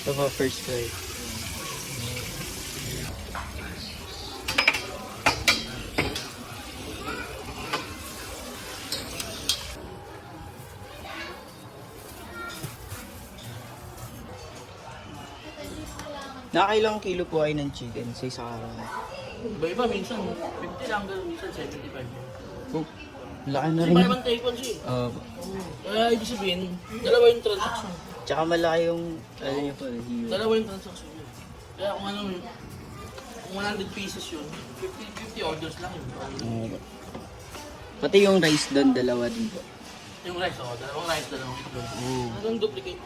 Ito pa first fry. Nakailang kilo po ay ng chicken sa isang araw? Iba-iba, minsan 50 lang, minsan 75. Oh, laki na Kasi rin. parang take one siya. Kaya ibig sabihin, dalawa yung transaction. Tsaka malaki yung, ano niya po, hiyo. Dalawa yung transaction yun. Kaya kung ano, kung 100 pieces yun, 50 orders lang yun. Pati yung rice doon, dalawa din po. Yung rice, dalawang rice, dalawang itlog. Oh. Hanggang duplicate.